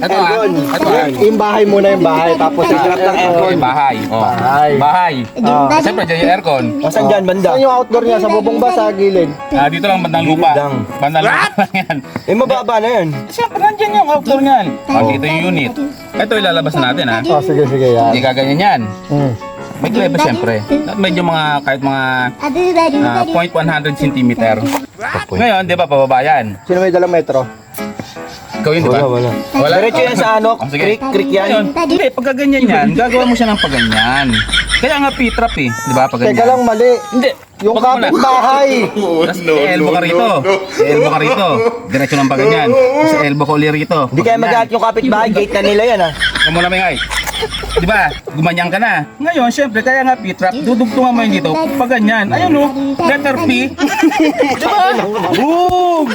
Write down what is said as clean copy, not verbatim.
Ito Yung bahay muna yung bahay. Tapos Sigrap ng aircon. Bahay. Bahay. Siyempre, dyan yung aircon. Saan dyan, banda? Saan yung outdoor niya? Sa bubong ba? Sa gilid? Dito lang bandang lupa. Bandang lupa lang yan. Eh, mababa na yan. Siyempre, nandyan yung outdoor niyan. Dito yung unit. Ito ilalabas na natin ha. Sige, yan. Hindi kaganyan yan. May klebe siyempre. At medyo kahit mga 0.100 cm. Ngayon, di ba, pababa yan. Sino may dalang metro? Ikaw yun, di ba? Wala. Diretso yan sa ano? Creek yan. Ngayon, hindi, pag ganyan yan, gagawa mo siya ng paganyan. Kaya nga P-trap eh, di ba, paganyan. Teka lang, mali. Hindi. Yung Wag mo na. kapitbahay. Tapos elbow ka rito. Elbow ka rito. Diretso ng paganyan. Tapos elbow ko ulit rito. Hindi kaya mag-aat yung kapitbahay. Gate na nila yan, ha? Kamu na may di ba? Gumanyang ka na. Ngayon, syempre, kaya nga P-trap, dudugtungan mo yun dito. Pag ganyan, ayun o, letter P. Di ba? Boom!